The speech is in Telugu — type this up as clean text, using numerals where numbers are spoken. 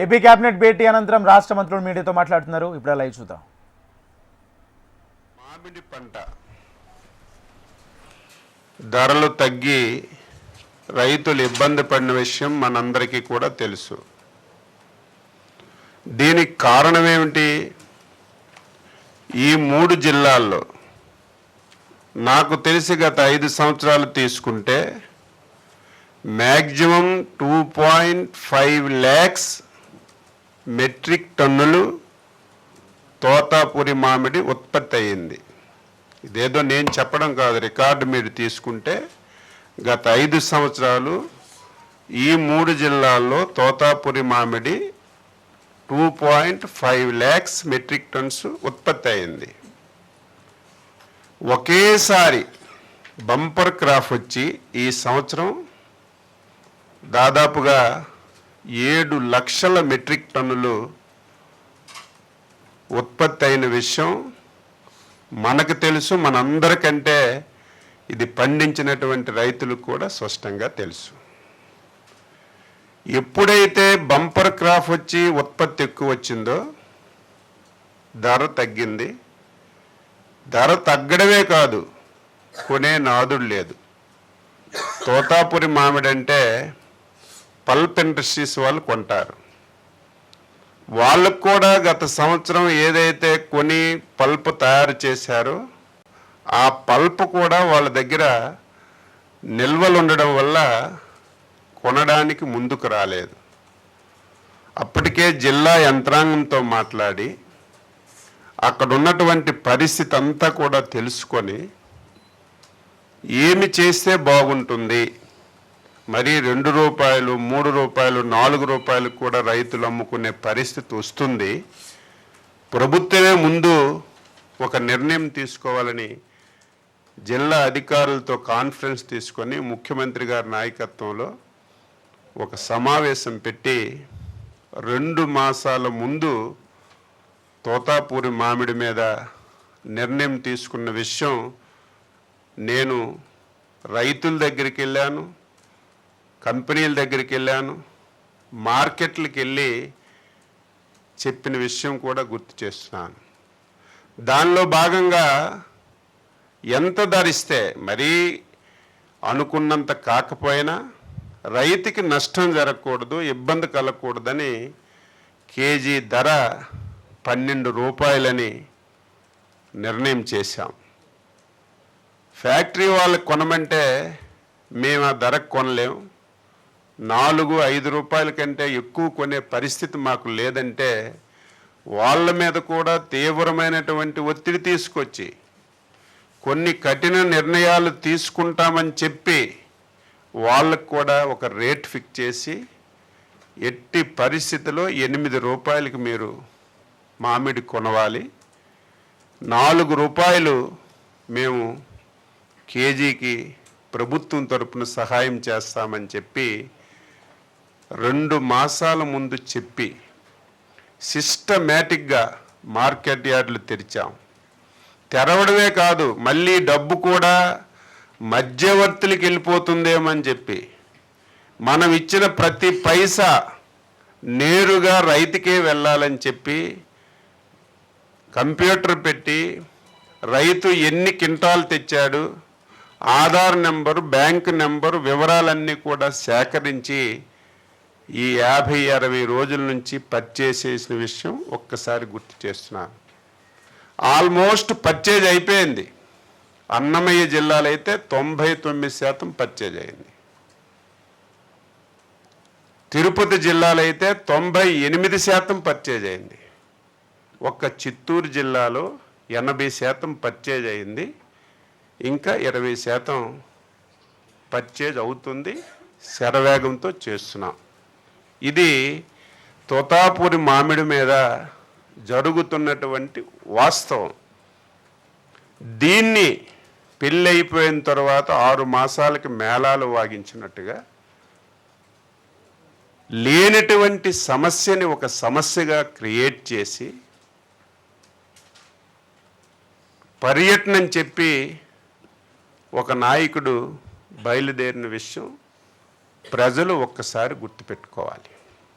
ఏపీ కేబినెట్ భేటీ అనంతరం రాష్ట్ర మంత్రులు మీడియాతో మాట్లాడుతున్నారు. ఇప్పుడు లైవ్ చూద్దాం. మామిడి పంట ధరలు తగ్గి రైతులు ఇబ్బంది పడిన విషయం మనందరికీ కూడా తెలుసు. దీనికి కారణం ఏమిటి? ఈ 3 జిల్లాల్లో నాకు తెలిసి గత 5 సంవత్సరాలు తీసుకుంటే మ్యాక్సిమం 2.5 lakhs మెట్రిక్ టన్నులు తోతాపురి మామిడి ఉత్పత్తి అయ్యింది. ఇదేదో నేను చెప్పడం కాదు, రికార్డు మీరు తీసుకుంటే గత 5 సంవత్సరాలు ఈ 3 జిల్లాల్లో తోతాపురి మామిడి 2.5 lakhs మెట్రిక్ టన్స్ ఉత్పత్తి అయింది. ఒకేసారి బంపర్ క్రాప్ వచ్చి ఈ సంవత్సరం దాదాపుగా 7 లక్షల మెట్రిక్ టన్నులు ఉత్పత్తి అయిన విషయం మనకు తెలుసు. మనందరికంటే ఇది పండించినటువంటి రైతులకు కూడా స్పష్టంగా తెలుసు. ఎప్పుడైతే బంపర్ క్రాప్ వచ్చి ఉత్పత్తి ఎక్కువ వచ్చిందో ధర తగ్గింది. ధర తగ్గడమే కాదు, కొనే నాదుడు లేదు. తోతాపురి మామిడి అంటే పల్ప్ ఇండస్ట్రీస్ వాళ్ళు కొంటారు. వాళ్ళకు కూడా గత సంవత్సరం ఏదైతే కొని పల్ప్ తయారు చేశారో ఆ పల్ప్ కూడా వాళ్ళ దగ్గర నిల్వలు ఉండడం వల్ల కొనడానికి ముందుకు రాలేదు. అప్పటికే జిల్లా యంత్రాంగంతో మాట్లాడి అక్కడ ఉన్నటువంటి పరిస్థితి అంతా కూడా తెలుసుకొని ఏమి చేస్తే బాగుంటుంది, మరి 2 రూపాయలు 3 రూపాయలు 4 రూపాయలు కూడా రైతులు అమ్ముకునే పరిస్థితి వస్తుంది, ప్రభుత్వమే ముందు ఒక నిర్ణయం తీసుకోవాలని జిల్లా అధికారులతో కాన్ఫరెన్స్ తీసుకొని ముఖ్యమంత్రి గారి నాయకత్వంలో ఒక సమావేశం పెట్టి 2 మాసాల ముందు తోతాపురి మామిడి మీద నిర్ణయం తీసుకున్న విషయం నేను రైతుల దగ్గరికి వెళ్ళాను, కంపెనీల దగ్గరికి వెళ్ళాను, మార్కెట్లకు వెళ్ళి చెప్పిన విషయం కూడా గుర్తు చేస్తున్నాను. దానిలో భాగంగా ఎంత ధరిస్తే మరీ అనుకున్నంత కాకపోయినా రైతుకి నష్టం జరగకూడదు, ఇబ్బంది కలగకూడదని కేజీ ధర 12 రూపాయలని నిర్ణయం చేశాం. ఫ్యాక్టరీ వాళ్ళకి కొనమంటే మేము ఆ ధరకు కొనలేము, 4-5 రూపాయల కంటే ఎక్కువ కొనే పరిస్థితి మాకు లేదంటే వాళ్ళ మీద కూడా తీవ్రమైనటువంటి ఒత్తిడి తీసుకొచ్చి కొన్ని కఠిన నిర్ణయాలు తీసుకుంటామని చెప్పి వాళ్ళకు కూడా ఒక రేట్ ఫిక్స్ చేసి ఎట్టి పరిస్థితిలో 8 రూపాయలకి మీరు మామిడి కొనవాలి, 4 రూపాయలు మేము కేజీకి ప్రభుత్వం తరపున సహాయం చేస్తామని చెప్పి 2 మాసాల ముందు చెప్పి సిస్టమేటిక్గా మార్కెట్ యార్డులు తెరిచాం. తెరవడమే కాదు, మళ్ళీ డబ్బు కూడా మధ్యవర్తులకి వెళ్ళిపోతుందేమని చెప్పి మనం ఇచ్చిన ప్రతి పైసా నేరుగా రైతుకే వెళ్ళాలని చెప్పి కంప్యూటర్ పెట్టి రైతు ఎన్ని క్వింటాలు తెచ్చాడు, ఆధార్ నెంబరు, బ్యాంకు నెంబరు వివరాలన్నీ కూడా సేకరించి ఈ 50-60 రోజుల నుంచి పర్చేజ్ చేసిన విషయం ఒక్కసారి గుర్తు చేస్తున్నాను. ఆల్మోస్ట్ పర్చేజ్ అయిపోయింది. అన్నమయ్య జిల్లాలో అయితే 99% పర్చేజ్ అయింది. తిరుపతి జిల్లాలో అయితే 98% పర్చేజ్ అయింది. ఒక్క చిత్తూరు జిల్లాలో 80% పర్చేజ్ అయింది. ఇంకా 20% పర్చేజ్ అవుతుంది. శరవేగంతో చేస్తున్నాం. ఇది తోతాపురి మామిడి మీద జరుగుతున్నటువంటి వాస్తవం. దీన్ని పెళ్ళి అయిపోయిన తర్వాత 6 మాసాలకి మేళాలు వాగించినట్టుగా లేనటువంటి సమస్యని ఒక సమస్యగా క్రియేట్ చేసి పర్యటన చెప్పి ఒక నాయకుడు బయలుదేరిన విషయం ప్రజలు ఒక్కసారి గుర్తుపెట్టుకోవాలి.